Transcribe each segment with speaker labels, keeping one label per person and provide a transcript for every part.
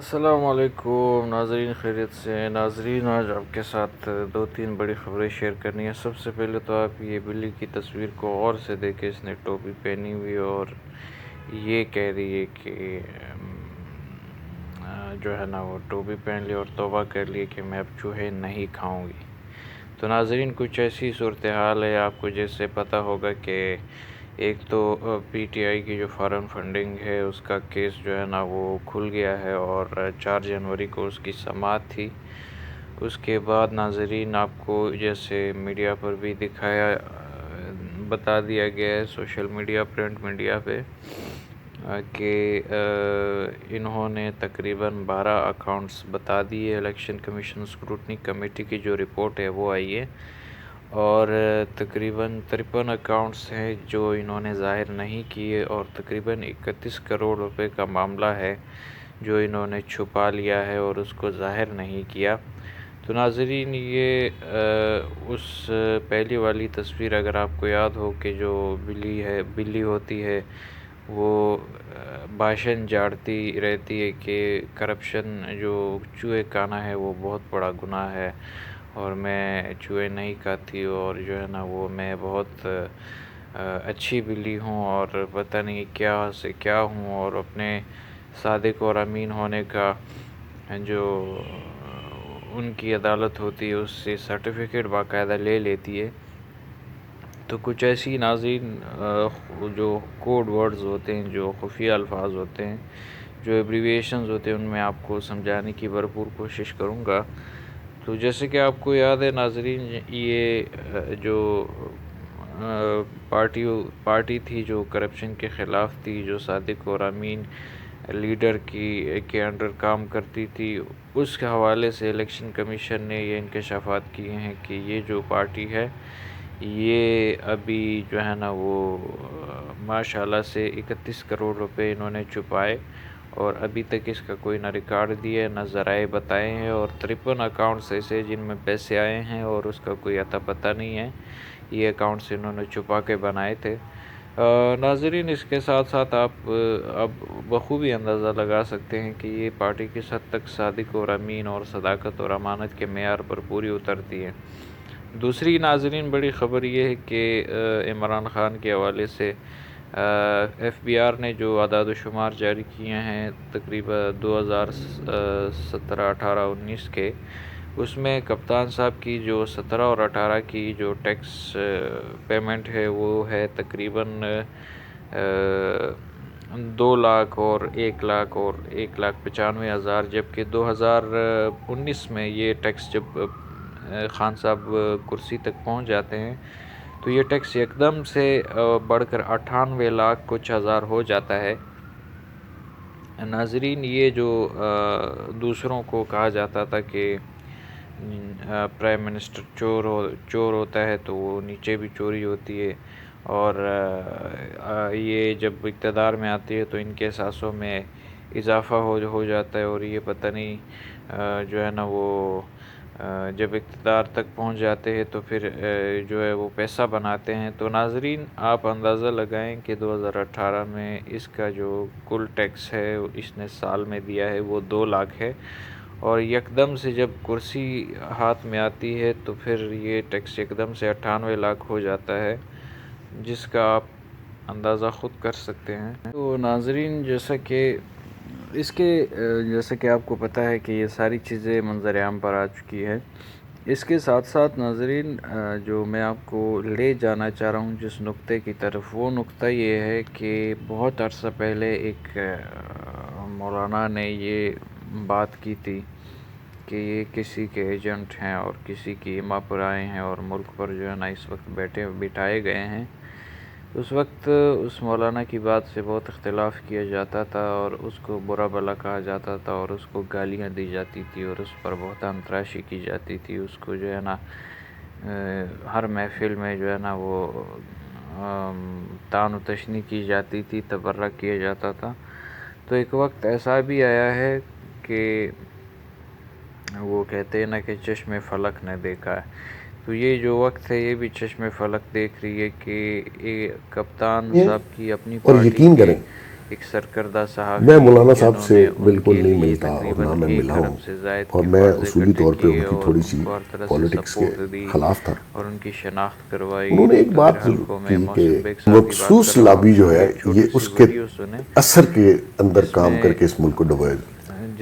Speaker 1: السلام علیکم ناظرین، خیریت سے ہیں؟ ناظرین، آج آپ کے ساتھ دو تین بڑی خبریں شیئر کرنی ہے۔ سب سے پہلے تو آپ یہ بلی کی تصویر کو غور سے دیکھیں۔ اس نے ٹوپی پہنی ہوئی اور یہ کہہ رہی ہے کہ جو ہے نا وہ ٹوپی پہن لی اور توبہ کر لی کہ میں اب چوہے نہیں کھاؤں گی۔ تو ناظرین، کچھ ایسی صورتحال ہے، آپ کو جیسے پتہ ہوگا کہ ایک تو پی ٹی آئی کی جو فارن فنڈنگ ہے اس کا کیس جو ہے نا وہ کھل گیا ہے اور 4 جنوری کو اس کی سماعت تھی۔ اس کے بعد ناظرین، آپ کو جیسے میڈیا پر بھی بتا دیا گیا ہے، سوشل میڈیا، پرنٹ میڈیا پہ، کہ انہوں نے تقریباً 12 اکاؤنٹس بتا دیے۔ الیکشن کمیشن اسکروٹنی کمیٹی کی جو رپورٹ ہے وہ آئی ہے اور تقریباً 53 اکاؤنٹس ہیں جو انہوں نے ظاہر نہیں کیے اور تقریباً 31 کروڑ روپے کا معاملہ ہے جو انہوں نے چھپا لیا ہے اور اس کو ظاہر نہیں کیا۔ تو ناظرین، یہ اس پہلی والی تصویر اگر آپ کو یاد ہو کہ جو بلی ہوتی ہے وہ بھاشن جاڑتی رہتی ہے کہ کرپشن، جو چوہے کھانا ہے وہ بہت بڑا گناہ ہے اور میں چوہے نہیں کھاتی اور جو ہے نا وہ میں بہت اچھی بلی ہوں اور پتہ نہیں کیا سے کیا ہوں، اور اپنے صادق اور امین ہونے کا جو ان کی عدالت ہوتی ہے اس سے سرٹیفکیٹ باقاعدہ لے لیتی ہے۔ تو کچھ ایسی ناظرین جو کوڈ ورڈز ہوتے ہیں، جو خفیہ الفاظ ہوتے ہیں، جو ایبریویشنز ہوتے ہیں، ان میں آپ کو سمجھانے کی بھرپور کوشش کروں گا۔ تو جیسے کہ آپ کو یاد ہے ناظرین، یہ جو پارٹی تھی جو کرپشن کے خلاف تھی، جو صادق اور امین لیڈر کے انڈر کام کرتی تھی، اس کے حوالے سے الیکشن کمیشن نے یہ انکشافات کیے ہیں کہ یہ جو پارٹی ہے یہ ابھی جو ہے نا وہ ماشاءاللہ سے 31 کروڑ روپے انہوں نے چھپائے اور ابھی تک اس کا کوئی نہ ریکارڈ دیے نہ ذرائع بتائے ہیں، اور 53 اکاؤنٹس ایسے جن میں پیسے آئے ہیں اور اس کا کوئی اتا پتہ نہیں ہے۔ یہ اکاؤنٹس انہوں نے چھپا کے بنائے تھے۔ ناظرین، اس کے ساتھ ساتھ آپ اب بخوبی اندازہ لگا سکتے ہیں کہ یہ پارٹی کس حد تک صادق اور امین اور صداقت اور امانت کے معیار پر پوری اترتی ہے۔ دوسری ناظرین بڑی خبر یہ ہے کہ عمران خان کے حوالے سے ایف بی آر نے جو اعداد و شمار جاری کیے ہیں تقریباً 2017، 18، 19 کے، اس میں کپتان صاحب کی جو 17 اور 18 کی جو ٹیکس پیمنٹ ہے وہ ہے تقریباً 2 لاکھ اور 1 لاکھ اور 1,95,000، جبکہ 2019 میں یہ ٹیکس جب خان صاحب کرسی تک پہنچ جاتے ہیں تو یہ ٹیکس یکدم سے بڑھ کر 98 لاکھ کچھ ہزار ہو جاتا ہے۔ ناظرین، یہ جو دوسروں کو کہا جاتا تھا کہ پرائم منسٹر چور ہوتا ہے تو وہ نیچے بھی چوری ہوتی ہے، اور یہ جب اقتدار میں آتی ہے تو ان کے احساسوں میں اضافہ ہو جاتا ہے، اور یہ پتہ نہیں جو ہے نا وہ جب اقتدار تک پہنچ جاتے ہیں تو پھر جو ہے وہ پیسہ بناتے ہیں۔ تو ناظرین، آپ اندازہ لگائیں کہ 2018 میں اس کا جو کل ٹیکس ہے اس نے سال میں دیا ہے وہ 2 لاکھ ہے، اور یکدم سے جب کرسی ہاتھ میں آتی ہے تو پھر یہ ٹیکس یکدم سے 98 لاکھ ہو جاتا ہے، جس کا آپ اندازہ خود کر سکتے ہیں۔ تو ناظرین، جیسا کہ آپ کو پتہ ہے کہ یہ ساری چیزیں منظر عام پر آ چکی ہے۔ اس کے ساتھ ساتھ ناظرین، جو میں آپ کو لے جانا چاہ رہا ہوں جس نقطے کی طرف، وہ نقطہ یہ ہے کہ بہت عرصہ پہلے ایک مولانا نے یہ بات کی تھی کہ یہ کسی کے ایجنٹ ہیں اور کسی کی ایما پر آئے ہیں اور ملک پر جو ہے نا اس وقت بٹھائے گئے ہیں۔ اس وقت اس مولانا کی بات سے بہت اختلاف کیا جاتا تھا اور اس کو برا بھلا کہا جاتا تھا اور اس کو گالیاں دی جاتی تھی اور اس پر بہتان تراشی کی جاتی تھی۔ اس کو جو ہے نا ہر محفل میں جو ہے نا وہ طعن و تشنیع کی جاتی تھی، تبرک کیا جاتا تھا۔ تو ایک وقت ایسا بھی آیا ہے کہ وہ کہتے ہیں نا کہ چشم فلک نے دیکھا ہے، تو یہ جو وقت ہے یہ بھی چشم فلک دیکھ رہی ہے کہ کپتان صاحب کی اپنی
Speaker 2: اور
Speaker 1: پارٹی
Speaker 2: یقین
Speaker 1: کے
Speaker 2: کریں
Speaker 1: ایک سرکردہ
Speaker 2: میں
Speaker 1: صحافی
Speaker 2: مولانا صاحب
Speaker 1: جنہوں
Speaker 2: سے
Speaker 1: نے ان
Speaker 2: بالکل
Speaker 1: کے
Speaker 2: نہیں
Speaker 1: لیے
Speaker 2: ملتا اور نہ
Speaker 1: تقریباً
Speaker 2: میں
Speaker 1: 1
Speaker 2: ملا ہوں،
Speaker 1: ارب سے زائد
Speaker 2: اور
Speaker 1: کے
Speaker 2: میں
Speaker 1: قرضے
Speaker 2: اصولی
Speaker 1: اکٹھے
Speaker 2: طور پہ ان
Speaker 1: کیے
Speaker 2: کی
Speaker 1: اور
Speaker 2: تھوڑی
Speaker 1: ان
Speaker 2: سی
Speaker 1: کو ہر طرح سے
Speaker 2: پالیٹکس کے
Speaker 1: سپورٹ دی
Speaker 2: خلاف تھا.
Speaker 1: اور ان کی شناخت کروائی.
Speaker 2: انہوں نے
Speaker 1: تو
Speaker 2: ایک
Speaker 1: قدر
Speaker 2: بات
Speaker 1: حلقوں میں
Speaker 2: کی کہ
Speaker 1: محسن بیگ صاحب کی بات کر
Speaker 2: مخصوص
Speaker 1: رہا ہوں،
Speaker 2: لابی
Speaker 1: آپ
Speaker 2: جو
Speaker 1: اس کی
Speaker 2: ہے
Speaker 1: ایک
Speaker 2: یہ
Speaker 1: چھوٹی سی
Speaker 2: اس کے
Speaker 1: ویڈیو سنیں
Speaker 2: اثر کے اندر
Speaker 1: جس
Speaker 2: کام کر
Speaker 1: میں
Speaker 2: کے اس ملک کو ڈبوئے.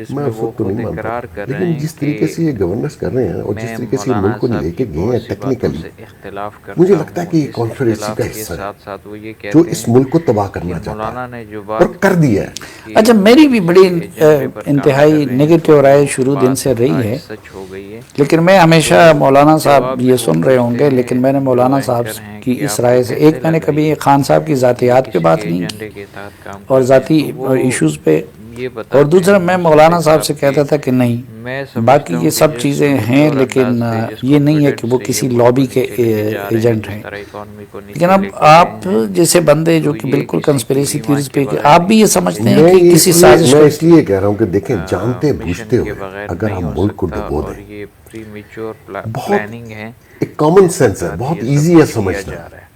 Speaker 2: میں اس
Speaker 1: وہ
Speaker 2: وقت تو
Speaker 1: خود
Speaker 2: نہیں مانتا
Speaker 1: اقرار
Speaker 2: تھا،
Speaker 1: کر رہے
Speaker 2: لیکن
Speaker 1: ہیں
Speaker 2: جس طریقے
Speaker 1: کہ
Speaker 2: سے یہ گورننس کر رہے ہیں اور جس
Speaker 1: میں
Speaker 2: طریقے سے یہ
Speaker 1: مولانا
Speaker 2: ملک کو لے
Speaker 1: صاحب
Speaker 2: کے
Speaker 1: کی
Speaker 2: گئے
Speaker 1: بہت
Speaker 2: ہیں
Speaker 1: سی باتوں
Speaker 2: ٹیکنیکلی،
Speaker 1: سے اختلاف
Speaker 2: مجھے
Speaker 1: کرتا
Speaker 2: لگتا ہے
Speaker 1: ہوں.
Speaker 2: کہ یہ
Speaker 1: اس
Speaker 2: کانسپریسی
Speaker 1: اختلاف
Speaker 2: کا
Speaker 1: کے
Speaker 2: حصہ ہے
Speaker 1: ساتھ ساتھ وہ یہ
Speaker 2: جو
Speaker 1: کہتے
Speaker 2: اس
Speaker 1: ہیں
Speaker 2: ملک کو تباہ
Speaker 1: کہ
Speaker 2: کرنا چاہتا
Speaker 1: مولانا نے جو
Speaker 2: ہے اور
Speaker 1: بات
Speaker 2: کر
Speaker 1: کی
Speaker 2: دیا ہے.
Speaker 1: کہ
Speaker 3: اچھا،
Speaker 1: وہ
Speaker 3: میری بھی
Speaker 1: کسی
Speaker 3: بڑی
Speaker 1: ایجنڈے پر کام کر
Speaker 3: انتہائی
Speaker 1: رہے ہیں
Speaker 3: نگیٹو
Speaker 1: اور
Speaker 3: رائے
Speaker 1: وہ
Speaker 3: شروع دن سے
Speaker 1: بات
Speaker 3: رہی
Speaker 1: آج
Speaker 3: ہے،
Speaker 1: سچ ہو گئی ہے.
Speaker 3: لیکن میں
Speaker 1: تو
Speaker 3: ہمیشہ مولانا
Speaker 1: جواب
Speaker 3: صاحب
Speaker 1: میں
Speaker 3: یہ
Speaker 1: وہ
Speaker 3: سن رہے ہوں
Speaker 1: پوچھتے
Speaker 3: گے،
Speaker 1: ہیں
Speaker 3: لیکن میں نے
Speaker 1: جو
Speaker 3: مولانا صاحب
Speaker 1: اینکر ہیں
Speaker 3: کی
Speaker 1: کہ
Speaker 3: اس
Speaker 1: آپ کو
Speaker 3: رائے سے،
Speaker 1: کیسے
Speaker 3: ایک میں نے
Speaker 1: لگا
Speaker 3: کبھی
Speaker 1: یہ
Speaker 3: خان صاحب کی
Speaker 1: کہ یہ
Speaker 3: ذاتیات پہ
Speaker 1: کسی
Speaker 3: بات
Speaker 1: کے
Speaker 3: نہیں
Speaker 1: ایجنڈے کے تحت کام
Speaker 3: اور
Speaker 1: کر رہے ہیں.
Speaker 3: ذاتی
Speaker 1: تو وہ
Speaker 3: ایشوز پہ،
Speaker 1: یہ
Speaker 3: اور
Speaker 1: بتاتے
Speaker 3: دوسرا
Speaker 1: ہیں
Speaker 3: میں
Speaker 1: محسن
Speaker 3: مولانا
Speaker 1: بیگ
Speaker 3: صاحب سے
Speaker 1: صاحب کہ
Speaker 3: کہتا تھا کہ نہیں،
Speaker 1: میں
Speaker 3: باقی
Speaker 1: سمجھتا
Speaker 3: یہ
Speaker 1: ہوں کہ
Speaker 3: سب
Speaker 1: جس
Speaker 3: چیزیں
Speaker 1: طریقے
Speaker 3: ہیں
Speaker 1: اور
Speaker 3: لیکن
Speaker 1: انداز سے جس
Speaker 3: یہ نہیں ہے کہ
Speaker 1: کانفیڈنس
Speaker 3: وہ
Speaker 1: سے یہ
Speaker 3: کسی
Speaker 1: ملک کو
Speaker 3: لابی کے
Speaker 1: نیچے لے کے جا رہے ہیں،
Speaker 3: ایجنٹ
Speaker 1: جس
Speaker 3: ہیں.
Speaker 1: طرح اکانومی کو
Speaker 3: لیکن
Speaker 1: نیچے
Speaker 3: اب
Speaker 1: لے کے گئے
Speaker 3: آپ
Speaker 1: ہیں،
Speaker 3: جیسے بندے جو
Speaker 1: تو
Speaker 3: کہ
Speaker 1: یہ
Speaker 3: بالکل
Speaker 1: کسی کی
Speaker 3: کنسپیریسی
Speaker 1: حمایت
Speaker 3: تھیوریز
Speaker 1: کے
Speaker 3: پہ، کہ
Speaker 1: بغیر
Speaker 3: آپ بھی یہ
Speaker 1: کسی
Speaker 3: سمجھتے ہیں
Speaker 2: میں
Speaker 3: کہ
Speaker 1: ایجنڈے
Speaker 3: کسی
Speaker 1: کے
Speaker 3: سازش
Speaker 2: میں
Speaker 3: کو،
Speaker 2: اس لیے کہہ رہا ہوں کہ دیکھیں، جانتے
Speaker 1: مشن
Speaker 2: بوجھتے
Speaker 1: کے
Speaker 2: ہوئے
Speaker 1: بغیر
Speaker 2: اگر
Speaker 1: نہیں
Speaker 2: ہم
Speaker 1: ہو
Speaker 2: ملک کو
Speaker 1: سکتا.
Speaker 2: ڈبو
Speaker 1: اور
Speaker 2: دیں،
Speaker 1: یہ پری میچور
Speaker 2: بہت
Speaker 1: پلاننگ ہے
Speaker 2: ایک کامن
Speaker 1: جس کے
Speaker 2: سینس ہے،
Speaker 1: تحت
Speaker 2: بہت
Speaker 1: یہ سب
Speaker 2: ایزی ہے
Speaker 1: کچھ کیا
Speaker 2: سمجھنا.
Speaker 1: جا رہا ہے.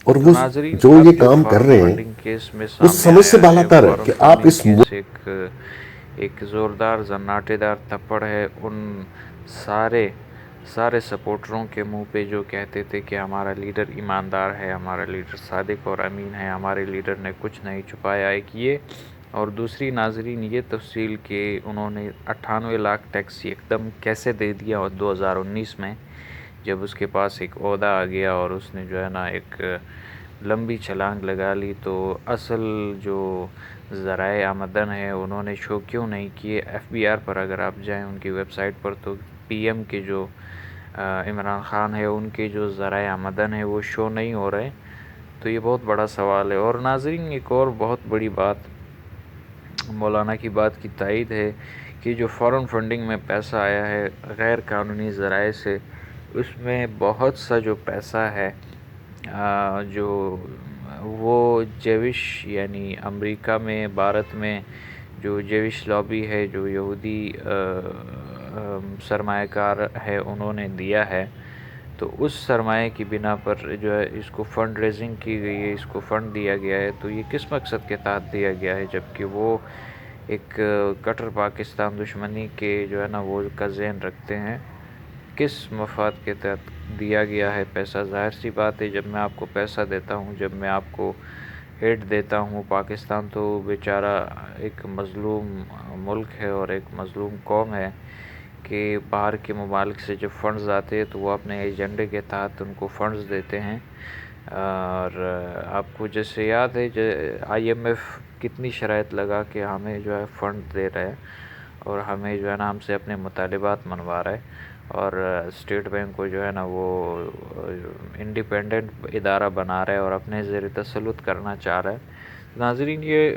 Speaker 2: اور
Speaker 1: تو
Speaker 2: وہ
Speaker 1: ناظرین،
Speaker 2: جو
Speaker 1: اب
Speaker 2: یہ
Speaker 1: جو
Speaker 2: کام کر
Speaker 1: فارم
Speaker 2: رہے ہیں
Speaker 1: فنڈنگ کیس میں
Speaker 2: وہ
Speaker 1: سامنے
Speaker 2: سمجھ سے
Speaker 1: آیا ہے،
Speaker 2: بالا تر ہے
Speaker 1: فارم
Speaker 2: کہ آپ
Speaker 1: فنڈنگ
Speaker 2: اس
Speaker 1: کیس ایک زوردار زناٹے دار تھپڑ ہے ان سارے سپورٹروں کے منہ پہ جو کہتے تھے کہ ہمارا لیڈر ایماندار ہے، ہمارا لیڈر صادق اور امین ہے، ہمارے لیڈر نے کچھ نہیں چھپایا. ایک یہ، اور دوسری ناظرین یہ تفصیل کہ انہوں نے 98 لاکھ ٹیکس ایک دم کیسے دے دیا. اور 2019 میں جب اس کے پاس ایک عہدہ آ گیا اور اس نے جو ہے نا ایک لمبی چھلانگ لگا لی، تو اصل جو ذرائع آمدن ہے انہوں نے شو کیوں نہیں کیے. FBR پر اگر آپ جائیں ان کی ویب سائٹ پر، تو PM کے جو عمران خان ہے ان کے جو ذرائع آمدن ہے وہ شو نہیں ہو رہے. تو یہ بہت بڑا سوال ہے. اور ناظرین، ایک اور بہت بڑی بات مولانا کی بات کی تائید ہے کہ جو فارن فنڈنگ میں پیسہ آیا ہے غیر قانونی ذرائع سے، اس میں بہت سا جو پیسہ ہے جو وہ جیوش یعنی امریکہ میں، بھارت میں جو جیوش لابی ہے، جو یہودی سرمایہ کار ہے، انہوں نے دیا ہے. تو اس سرمایہ کی بنا پر جو ہے اس کو فنڈ ریزنگ کی گئی ہے، اس کو فنڈ دیا گیا ہے. تو یہ کس مقصد کے تحت دیا گیا ہے؟ جبکہ وہ ایک کٹر پاکستان دشمنی کے جو ہے نا وہ کا ذہن رکھتے ہیں. کس مفاد کے تحت دیا گیا ہے پیسہ؟ ظاہر سی بات ہے، جب میں آپ کو پیسہ دیتا ہوں، جب میں آپ کو ایڈ دیتا ہوں، پاکستان تو بیچارہ ایک مظلوم ملک ہے اور ایک مظلوم قوم ہے کہ باہر کے ممالک سے جب فنڈز آتے ہیں تو وہ اپنے ایجنڈے کے تحت ان کو فنڈز دیتے ہیں. اور آپ کو جیسے یاد ہے IMF کتنی شرائط لگا کہ ہمیں جو ہے فنڈ دے رہا ہے اور ہمیں جو ہے نا ہم سے اپنے مطالبات منوا رہا ہے، اور اسٹیٹ بینک کو جو ہے نا وہ انڈیپینڈنٹ ادارہ بنا رہا ہے اور اپنے زیر تسلط کرنا چاہ رہا ہے. ناظرین، یہ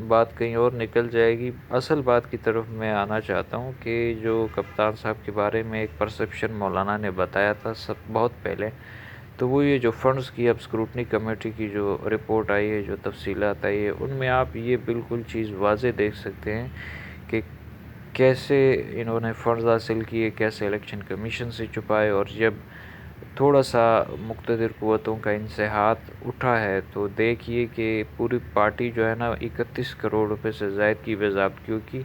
Speaker 1: بات کہیں اور نکل جائے گی. اصل بات کی طرف میں آنا چاہتا ہوں کہ جو کپتان صاحب کے بارے میں ایک پرسیپشن مولانا نے بتایا تھا بہت پہلے، تو وہ یہ جو فنڈز کی اب اسکروٹنی کمیٹی کی جو رپورٹ آئی ہے، جو تفصیلات آئی ہے، ان میں آپ یہ بالکل چیز واضح دیکھ سکتے ہیں کہ کیسے انہوں نے فنڈز حاصل کیے، کیسے الیکشن کمیشن سے چھپائے. اور جب تھوڑا سا مقتدر قوتوں کا ان سے ہاتھ اٹھا ہے تو دیکھیے کہ پوری پارٹی جو ہے نا 31 کروڑ روپے سے زائد کی باضابطگیوں کی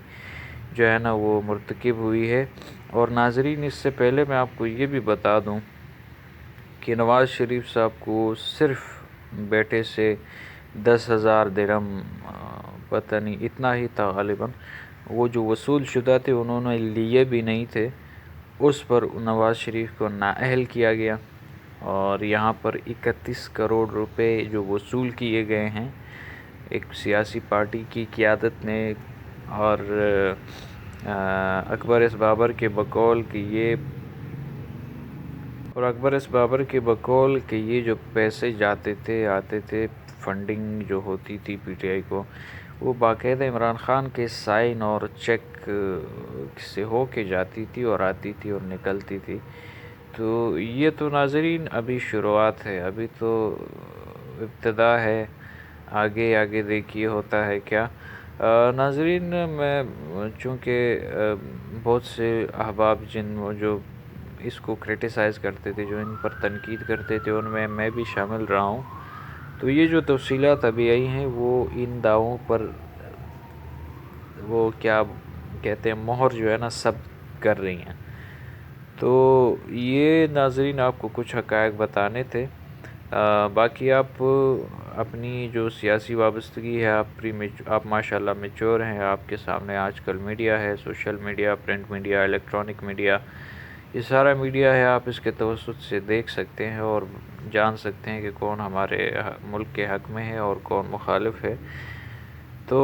Speaker 1: جو ہے نا وہ مرتکب ہوئی ہے. اور ناظرین، اس سے پہلے میں آپ کو یہ بھی بتا دوں کہ نواز شریف صاحب کو صرف بیٹے سے 10,000 درہم، پتہ نہیں اتنا ہی تھا غالباً، وہ جو وصول شدہ تھے انہوں نے لیے بھی نہیں تھے، اس پر نواز شریف کو نااہل کیا گیا. اور یہاں پر 31 کروڑ روپے جو وصول کیے گئے ہیں ایک سیاسی پارٹی کی قیادت نے. اور اکبر اس بابر کے بقول کہ یہ جو پیسے جاتے تھے آتے تھے، فنڈنگ جو ہوتی تھی PTI کو، وہ باقاعدہ عمران خان کے سائن اور چیک سے ہو کے جاتی تھی اور آتی تھی اور نکلتی تھی. تو یہ تو ناظرین ابھی شروعات ہے، ابھی تو ابتدا ہے، آگے دیکھیے ہوتا ہے کیا. ناظرین، میں چونکہ بہت سے احباب جو اس کو کرٹیسائز کرتے تھے، جو ان پر تنقید کرتے تھے، ان میں بھی شامل رہا ہوں. تو یہ جو تفصیلات ابھی آئی ہیں وہ ان دعووں پر وہ کیا کہتے ہیں مہر جو ہے نا سب کر رہی ہیں. تو یہ ناظرین آپ کو کچھ حقائق بتانے تھے. باقی آپ اپنی جو سیاسی وابستگی ہے آپ ماشاءاللہ میچور ہیں. آپ کے سامنے آج کل میڈیا ہے، social media, print media, electronic media, یہ سارا میڈیا ہے. آپ اس کے توسط سے دیکھ سکتے ہیں اور جان سکتے ہیں کہ کون ہمارے ملک کے حق میں ہے اور کون مخالف ہے. تو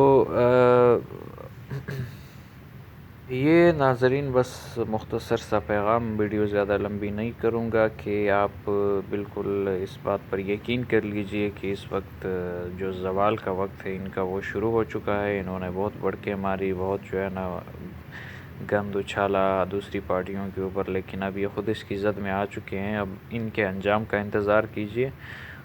Speaker 1: یہ ناظرین بس مختصر سا پیغام، ویڈیو زیادہ لمبی نہیں کروں گا کہ آپ بالکل اس بات پر یقین کر لیجئے کہ اس وقت جو زوال کا وقت ہے ان کا وہ شروع ہو چکا ہے. انہوں نے بہت بڑکے ماری، بہت جو ہے نا گند اچھالا دوسری پارٹیوں کے اوپر، لیکن اب یہ خود اس کی زد میں آ چکے ہیں. اب ان کے انجام کا انتظار کیجئے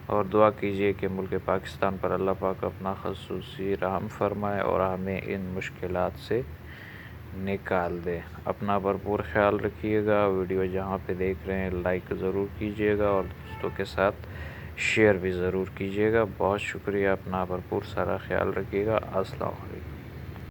Speaker 1: اور دعا کیجئے کہ ملک پاکستان پر اللہ پاک اپنا خصوصی رحم فرمائے اور ہمیں ان مشکلات سے نکال دے. اپنا بھرپور خیال رکھیے گا. ویڈیو جہاں پہ دیکھ رہے ہیں لائک ضرور کیجئے گا اور دوستوں کے ساتھ شیئر بھی ضرور کیجئے گا. بہت شکریہ. اپنا بھرپور سارا خیال رکھیے گا. السلام علیکم.